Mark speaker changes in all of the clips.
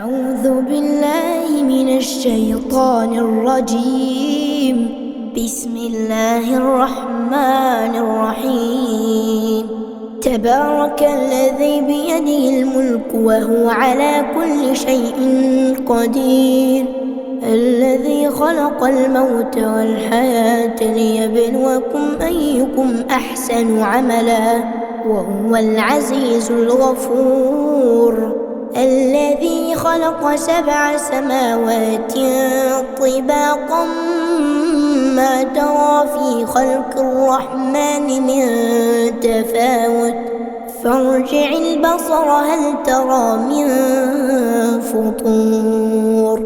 Speaker 1: أعوذ بالله من الشيطان الرجيم. بسم الله الرحمن الرحيم. تبارك الذي بيده الملك وهو على كل شيء قدير، الذي خلق الموت والحياة ليبلوكم أيكم أحسن عملا وهو العزيز الغفور. الذي خلق 7 سماوات طباقا ما ترى في خلق الرحمن من تفاوت فارجع البصر هل ترى من فطور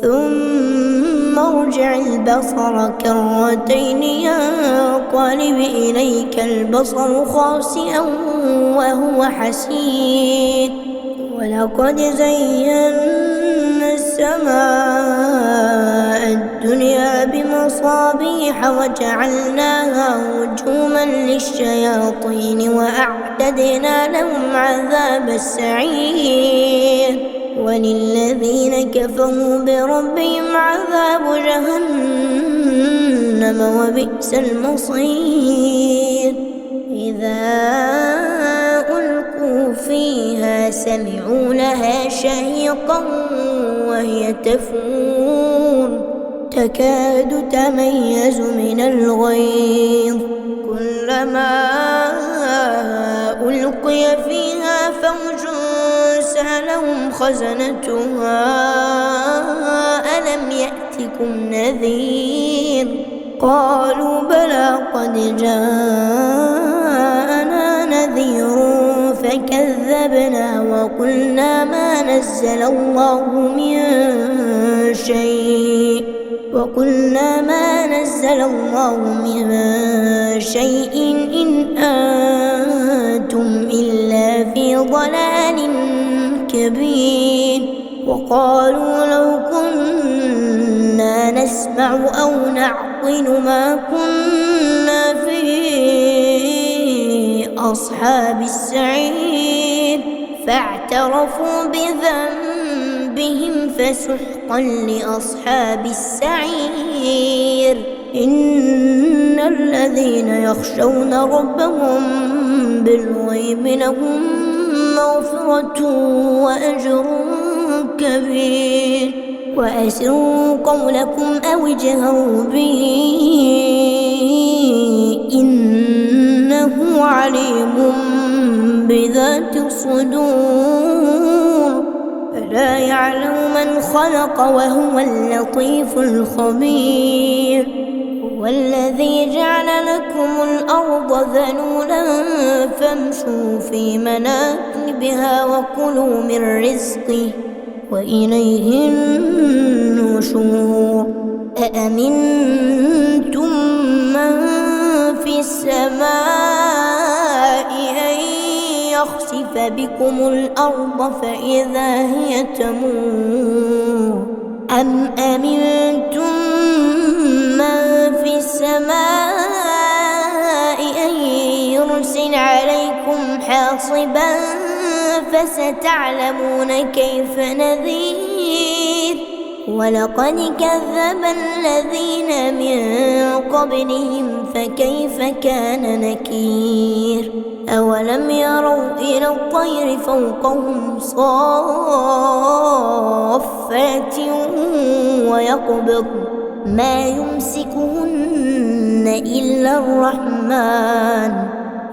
Speaker 1: ثم ارجع البصر كرتين ينقلب إليك البصر خاسئا وهو حسير. ولقد زينا السماء الدنيا بمصابيح وجعلناها رجوما للشياطين وأعتدنا لهم عذاب السعير. وللذين كفروا بربهم عذاب جهنم وبئس المصير. إذا ألقوا فيها سمعوا لها شهيقا وهي تفور تكاد تميز من الغيظ كلما ألقي فيها فوج سألهم خزنتها ألم يأتكم نذير قالوا بلى قد جاءنا نذير فكذبنا وقلنا ما نزل الله من شيء إن أنتم إلا في ضلال كبير. وقالوا لو كنا نسمع أو نعقل ما كنا في أصحاب السعير فاعترفوا بذنبهم فسحقا لأصحاب السعير. إن الذين يخشون ربهم بالغيب لهم مغفرة وأجر كبير. وأسروا قولكم أو اجهروا به إنه عليم بذات الصدور. ألا يعلم من خلق وهو اللطيف الخبير. هو الذي جعل لكم الأرض ذلولا فامشوا في مناكبها وكلوا من رزقه وإليه النشور. أأمنتم من في السماء أن يخسف بكم الأرض فإذا هي تمور أم أمنتم من في السماء أن يرسل عليكم حاصبا فستعلمون كيف نذير. ولقد كذب الذين من قبلهم فكيف كان نكير. أولم يروا إلى الطير فوقهم صافات ويقبض ما يمسكهن إلا الرحمن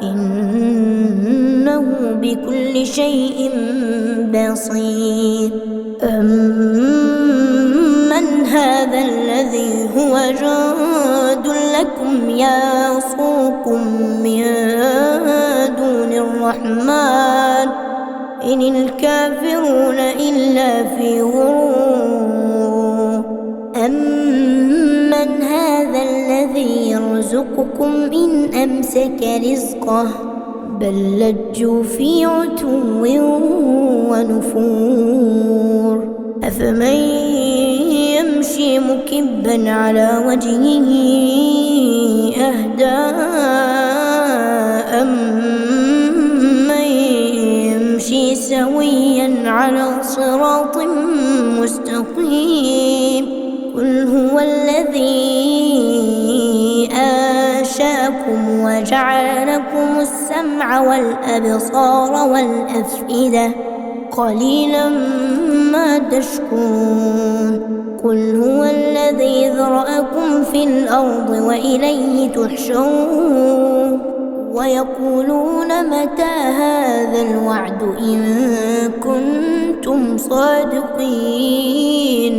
Speaker 1: إنه بكل شيء بصير. أمن هذا الذي هو جند لكم يصوكم من دون الرحمن إن الكافرون إلا في غرور. أمن هذا الذي يرزقكم إن أمسك رزقه بل لجوا في عتو ونفور. أفمن يمشي مكبا على وجهه أهدى أمن يمشي سويا على صراط مستقيم قل هو الذي أنشأكم وجعل لكم السمع والأبصار والأفئدة قليلا ما تشكرون قل هو الذي ذرأكم في الأرض وإليه تحشرون ويقولون متى هذا الوعد إن كنتم صادقين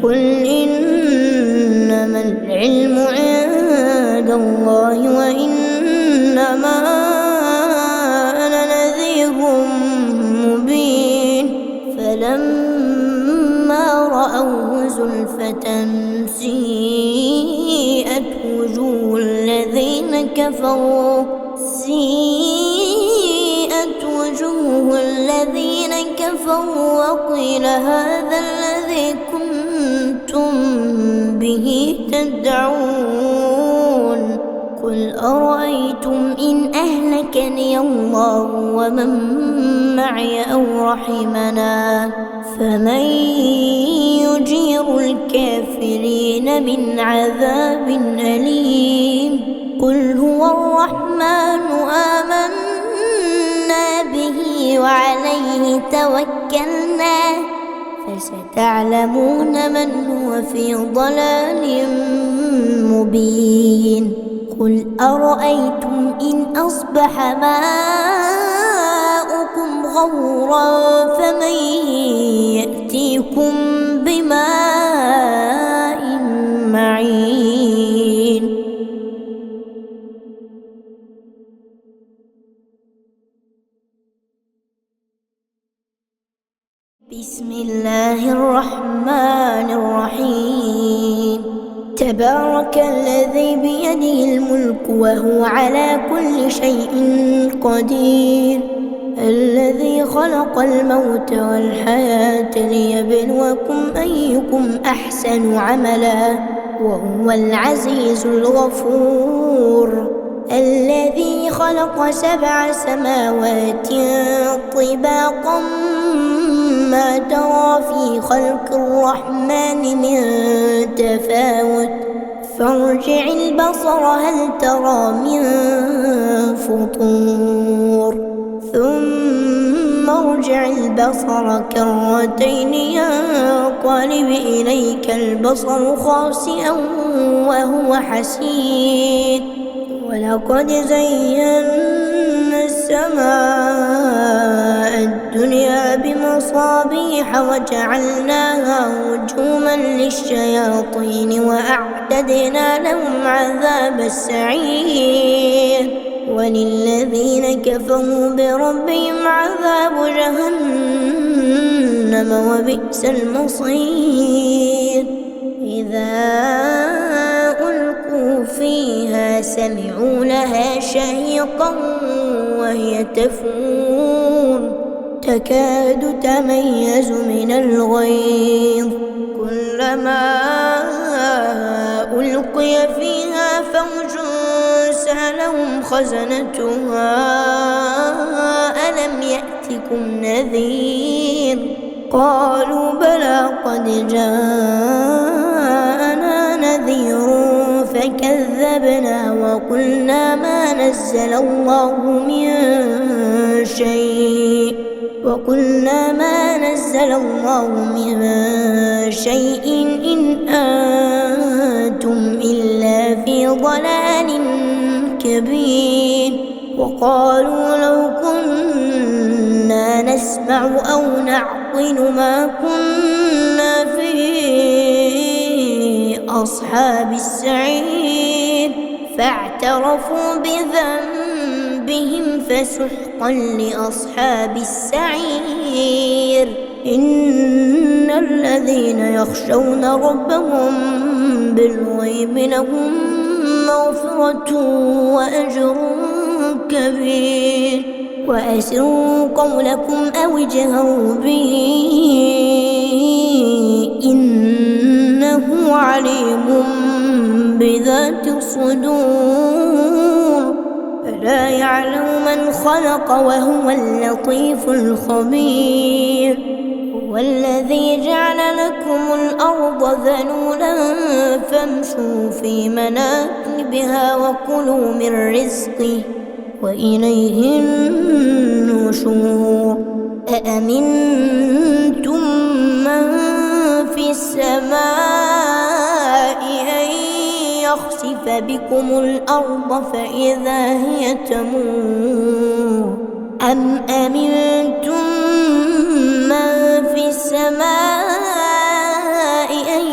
Speaker 1: قل إنما العلم عند الله وإنما أنا نذير مبين فلما رأوه زلفة سيئت وجوه الذين كفروا وقيل هذا الذي كنتم به تدعون قل أرأيتم إن أهلكني الله ومن معي أو رحمنا فمن يجير الكافرين من عذاب أليم قل هو الرحمن آمنا به وعليه توكلنا فستعلمون من هو في ضلال مبين قل أرأيتم إن أصبح ماؤكم غورا فمن يأتيكم بماء معين بسم الله الرحمن الرحيم تبارك الذي بيده الملك وهو على كل شيء قدير الذي خلق الموت والحياة ليبلوكم أيكم أحسن عملا وهو العزيز الغفور الذي خلق 7 سماوات طباقا ما ترى في خلق الرحمن من تفاوت فارجع البصر هل ترى من فطور ثم ارجع البصر كرتين ينقلب إليك البصر خاسئا وهو حسير ولقد زينا السماء الدنيا بمصابيح وجعلناها رجوما للشياطين وأعتدنا لهم عذاب السعير وللذين كفروا بربهم عذاب جهنم وبئس المصير إذا ألقوا فيها سمعوا لها شهيقا وهي تفور تكاد تميز من الغيظ كلما ألقي فيها فوج سألهم خزنتها ألم يأتكم نذير قالوا بلى قد جاءنا نذير فكذبنا وقلنا ما نزل الله من شيء إن أنتم إلا في ضلال كبير وقالوا لو كنا نسمع أو نعقل ما كنا في أصحاب السعير فاعترفوا بذنبهم فسحقا لأصحاب السعير إن الذين يخشون ربهم بالغيب لهم مغفرة وأجر كبير وأسروا قولكم أو اجهروا به إنه عليم بذات الصدور ألا يعلم من خلق وهو اللطيف الخبير هو الذي جعل لكم الأرض ذلولا فامشوا في مناكبها وكلوا من رزقه وإليه النشور أأمنتم من في السماء أن يخسف بكم الأرض فإذا هي تمور أم أمنتم من في السماء أن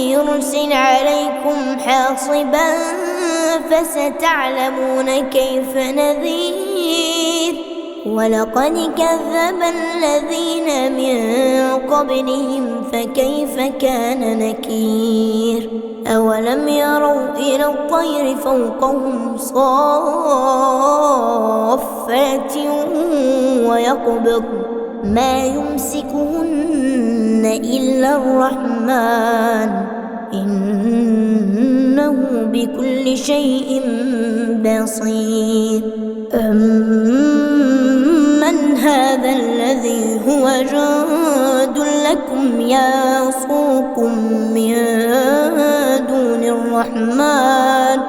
Speaker 1: يرسل عليكم حاصبا فستعلمون كيف نذير ولقد كذب الذين من قبلهم فكيف كان نكير أولم يروا إلى الطير فوقهم صافات ويقبض ما يمسكهن إلا الرحمن إنه بكل شيء بصير أمن هذا الذي هو جند لكم يصوكم من دون الرحمن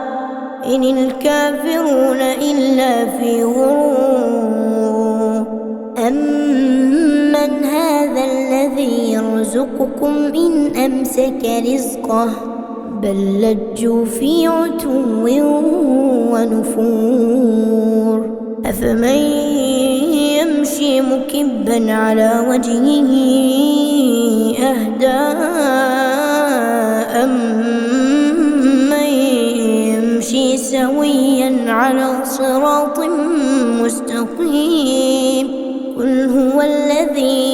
Speaker 1: إن الكافرون إلا في غرور أمن هذا الذي يرزقكم إن أمسك رزقه بل لجوا في عتو ونفور أفمن يمشي مكبا على وجهه أهدى أمن يمشي سويا على صراط مستقيم قل هو الذي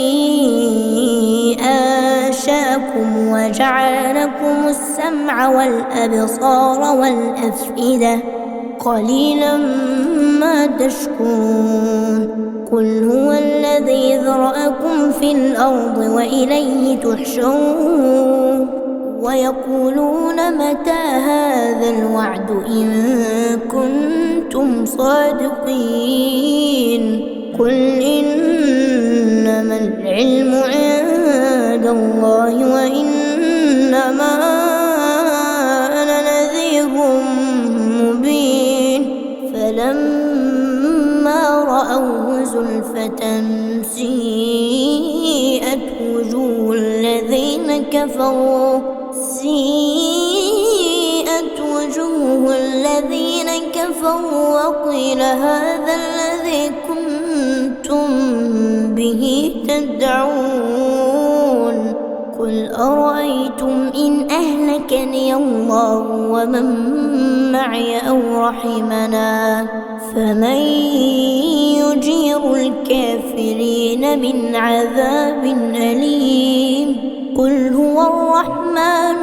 Speaker 1: أنشأكم وجعل لكم السمع والأبصار والأفئدة قليلا ما تشكرون قل هو الذي ذرأكم في الأرض وإليه تحشرون ويقولون متى هذا الوعد إن كنتم صادقين قل إنما العلم عند الله وإنما أنا نذير مبين فلما رأوه زلفة سيئت وجوه الذين كفروا وقيل هذا الذي كنتم به تدعون قل أرأيتم إن أهلكني الله ومن معي أو رحمنا فمن يجير الكافرين من عذاب أليم قل هو الرحمن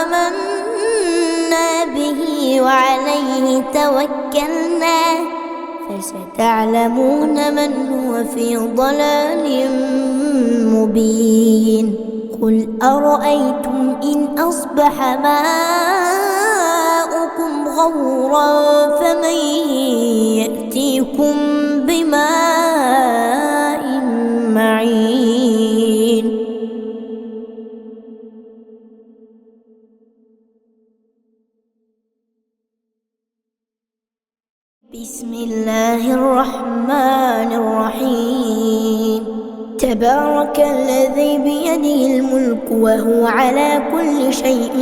Speaker 1: آمنا به وعليه توكلنا فستعلمون من هو في ضلال مبين قل أرأيتم إن أصبح ماؤكم غورا فمن يأتيكم بماء معين بسم الله الرحمن الرحيم تبارك الذي بيده الملك وهو على كل شيء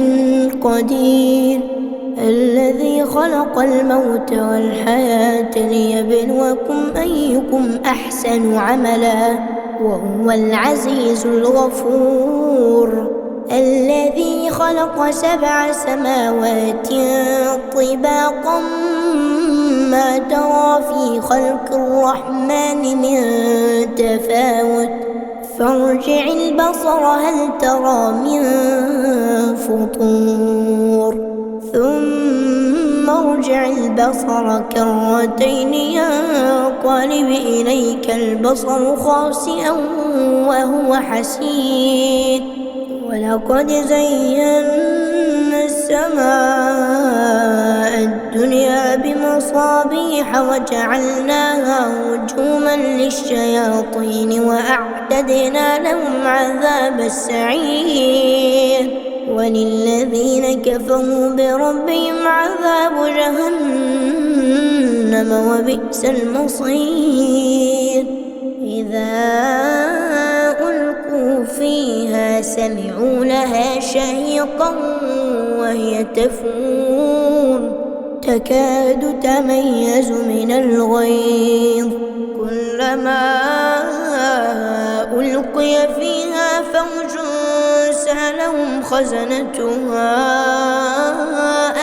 Speaker 1: قدير الذي خلق الموت والحياة ليبلوكم أيكم أحسن عملا وهو العزيز الغفور الذي خلق 7 سماوات طباقا ما ترى في خلق الرحمن من تفاوت فارجع البصر هل ترى من فطور ثم ارجع البصر كرتين ينقلب إليك البصر خاسئا وهو حسير ولقد زينا السماء الدنيا بمصابيح وجعلناها رجوما للشياطين وأعتدنا وأعتدنا لهم عذاب السعير وللذين كفروا بربهم عذاب جهنم وبئس المصير إذا ألقوا فيها سمعوا لها شهيقا وهي تفور تكاد تميز من الغيظ كلما ألقي فيها فوج سألهم خزنتها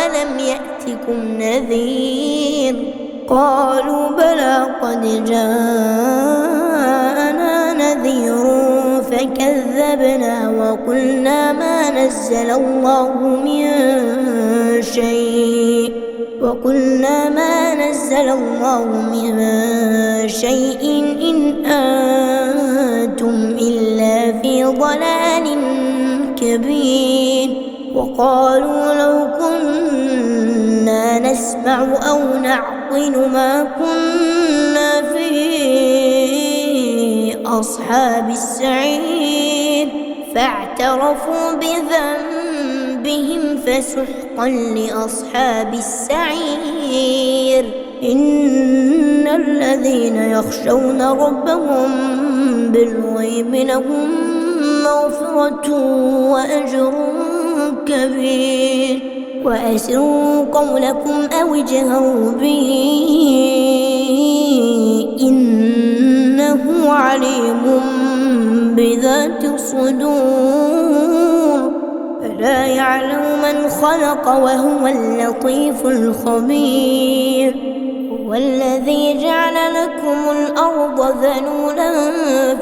Speaker 1: ألم يأتكم نذير قالوا بلى قد جاءنا نذير فكذبنا وقلنا ما نزل الله من شيء إن أنتم إلا في ضلال كبير وقالوا لو كنا نسمع أو نعقل ما كنا في أصحاب السعير فاعترفوا بذنبهم فسحقا لأصحاب السعير إن الذين يخشون ربهم بالغيب لهم مغفرة وأجر كبير وأسروا قولكم أو اجهروا به إنه عليم بذات الصدور ألا يعلم من خلق وهو اللطيف الخبير هو الذي جعل لكم الأرض ذلولا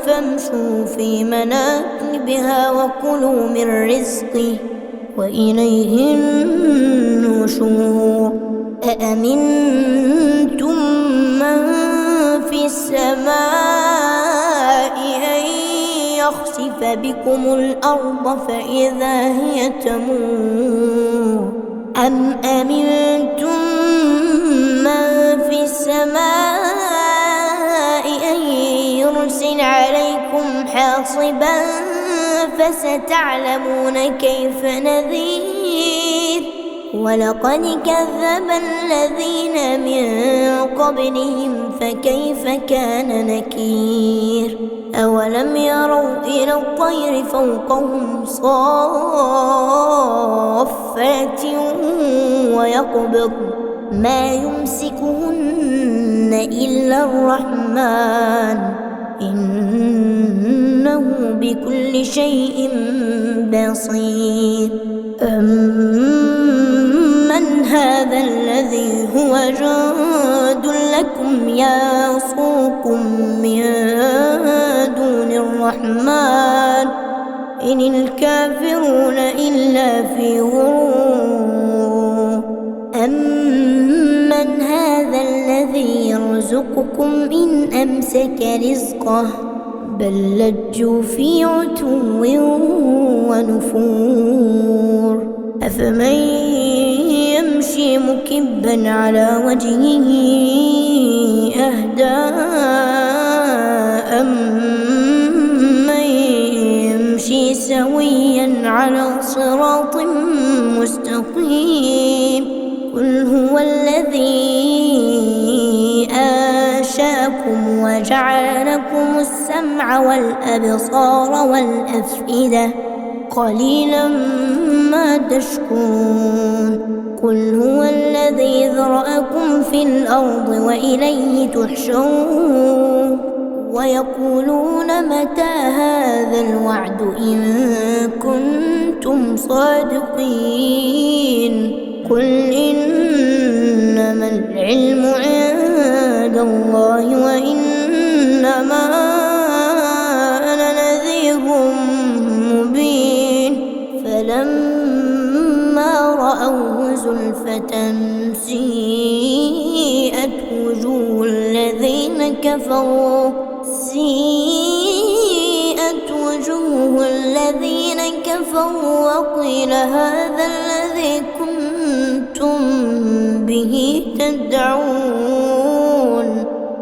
Speaker 1: فامشوا في مناكبها وكلوا من رزقه وإليه النشور أأمنتم من في السماء أن يخسف بكم الأرض فإذا هي تمور أم أمنتم من في السماء أن يرسل عليكم حاصبا فستعلمون كيف نذير ولقد كذب الذين من قبلهم فكيف كان نكير أولم يروا إلى الطير فوقهم صافات ويقبض ما يمسكهن إلا الرحمن إنه بكل شيء بصير أمن هذا الذي هو جند لكم يصوكم من دون الرحمن إن الكافرون إلا في غرور أمن هذا الذي يرزقكم إن أمسك رزقه بل لجوا في عتو ونفور أفمن يمشي مكبا على وجهه أهدى أمن يمشي سويا على صراط مستقيم قل هو الذي أنشأكم وجعل لكم السمع والأبصار والأفئدة قليلا ما تشكرون قل هو الذي ذرأكم في الأرض وإليه تحشرون ويقولون متى هذا الوعد إن كنتم صادقين قل إنما العلم عند الله وإنما أنا نذير مبين فلما رأوه زلفة سيئت وجوه الذين كفروا وقيل هذا الذي كنتم به تدعون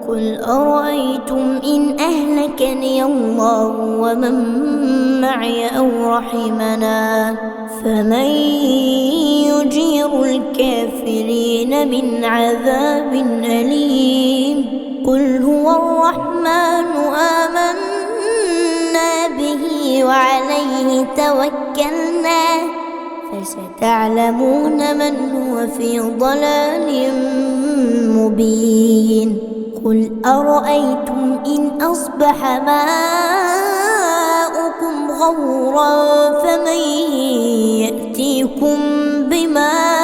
Speaker 1: قل أرأيتم إن أهلكني الله ومن معي أو رحمنا فمن يجير الكافرين من عذاب أليم قل هو الرحمن آمنا به وعليه توكلنا فستعلمون من هو في ضلال مبين قل أرأيتم إن أصبح ماؤكم غورا فمن يأتيكم بماء